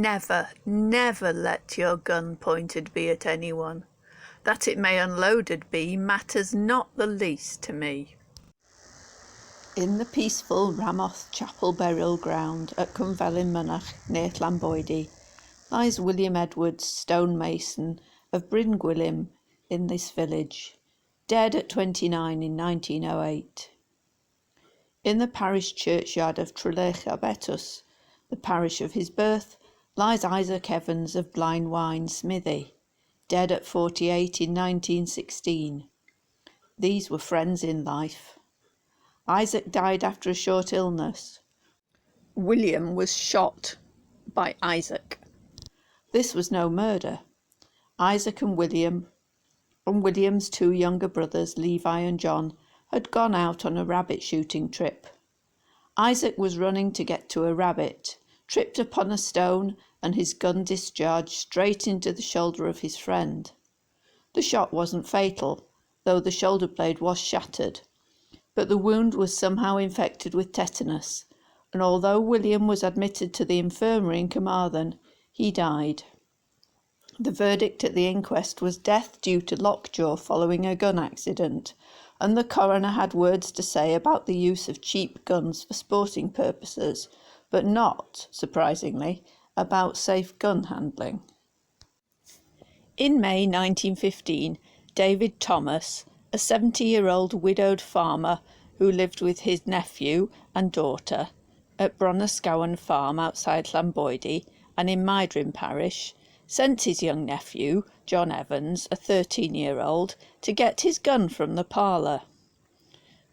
never, never let your gun pointed be at anyone. That it may unloaded be matters not the least to me. In the peaceful Ramoth Chapel burial ground at Conwil in Mynach, near Llanboidy, lies William Edwards, stonemason of Bryn Gwilym in this village, dead at 29 in 1908. In the parish churchyard of Trelech-Abetus, the parish of his birth, lies Isaac Evans of Blaenwaun Smithy, dead at 48 in 1916. These were friends in life. Isaac died after a short illness. William was shot by Isaac. This was no murder. Isaac and William, and William's two younger brothers, Levi and John, had gone out on a rabbit shooting trip. Isaac was running to get to a rabbit, tripped upon a stone, and his gun discharged straight into the shoulder of his friend. The shot wasn't fatal, though the shoulder blade was shattered, but the wound was somehow infected with tetanus, and although William was admitted to the infirmary in Carmarthen, he died. The verdict at the inquest was death due to lockjaw following a gun accident, and the coroner had words to say about the use of cheap guns for sporting purposes, but not, surprisingly, about safe gun handling. In May 1915, David Thomas, a 70-year-old widowed farmer who lived with his nephew and daughter at Bronysgowan Farm outside Llanboidy and in Meidrim parish, sent his young nephew, John Evans, a 13-year-old, to get his gun from the parlour.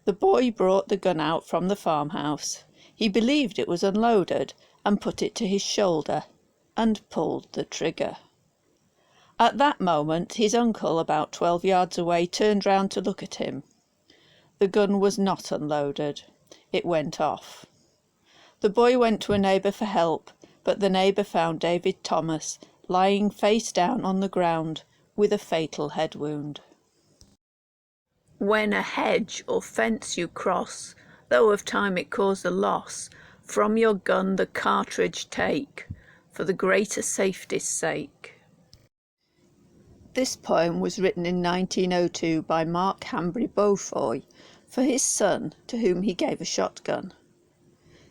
The boy brought the gun out from the farmhouse. He believed it was unloaded and put it to his shoulder and pulled the trigger. At that moment his uncle, about 12 yards away, turned round to look at him. The gun was not unloaded. It went off. The boy went to a neighbour for help, but the neighbour found David Thomas lying face down on the ground with a fatal head wound. When a hedge or fence you cross, though of time it cause a loss, from your gun the cartridge take, for the greater safety's sake. This poem was written in 1902 by Mark Hanbury Beaufoy for his son, to whom he gave a shotgun.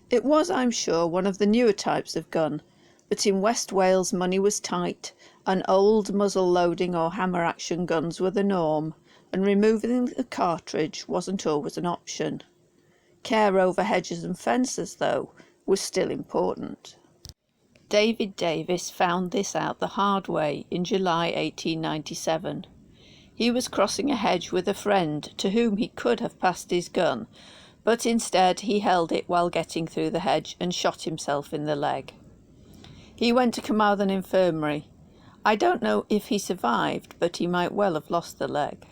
It was, I'm sure, one of the newer types of gun, but in West Wales money was tight, and old muzzle-loading or hammer-action guns were the norm, and removing the cartridge wasn't always an option. Care over hedges and fences, though, was still important. David Davis found this out the hard way in July 1897. He was crossing a hedge with a friend to whom he could have passed his gun, but instead he held it while getting through the hedge and shot himself in the leg. He went to Carmarthen Infirmary. I don't know if he survived, but he might well have lost the leg.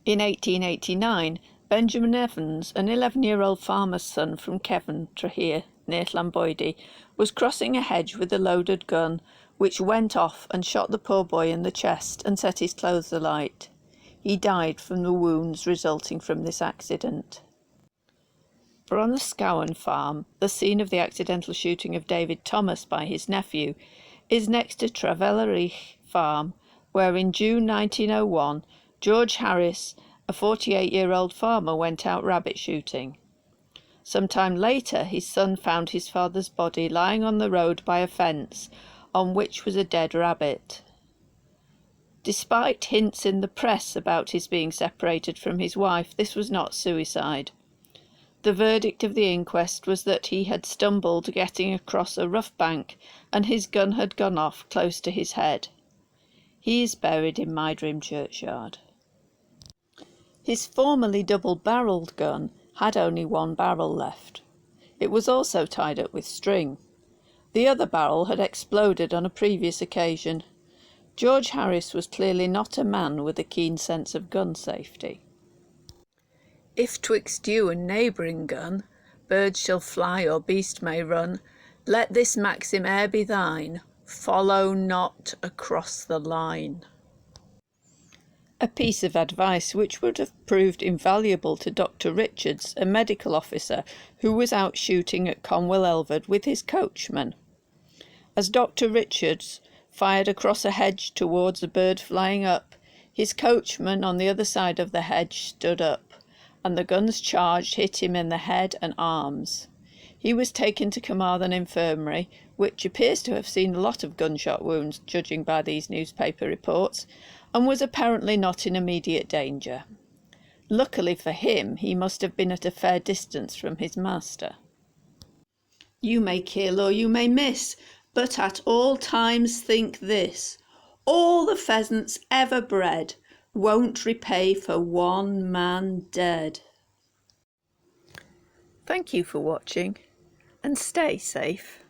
In 1889, Benjamin Evans, an 11-year-old farmer's son from Kevin, Trehear, near Llanboidy, was crossing a hedge with a loaded gun, which went off and shot the poor boy in the chest and set his clothes alight. He died from the wounds resulting from this accident. Bronysgowan Farm, the scene of the accidental shooting of David Thomas by his nephew, is next to Trevellerich Farm, where in June 1901 George Harris, a 48-year-old farmer, went out rabbit shooting. Some time later his son found his father's body lying on the road by a fence, on which was a dead rabbit. Despite hints in the press about his being separated from his wife, this was not suicide. The verdict of the inquest was that he had stumbled getting across a rough bank and his gun had gone off close to his head. He is buried in Meidrim churchyard. His formerly double-barrelled gun had only one barrel left. It was also tied up with string. The other barrel had exploded on a previous occasion. George Harris was clearly not a man with a keen sense of gun safety. If twixt you and neighbouring gun, bird shall fly or beast may run, let this maxim e'er be thine, follow not across the line. A piece of advice which would have proved invaluable to Dr. Richards, a medical officer who was out shooting at Conwil with his coachman. As Dr. Richards fired across a hedge towards a bird flying up, his coachman on the other side of the hedge stood up, and the guns charged hit him in the head and arms. He was taken to Carmarthen Infirmary, which appears to have seen a lot of gunshot wounds, judging by these newspaper reports, and was apparently not in immediate danger. Luckily for him, he must have been at a fair distance from his master. You may kill or you may miss, but at all times think this: all the pheasants ever bred won't repay for one man dead. Thank you for watching, and stay safe.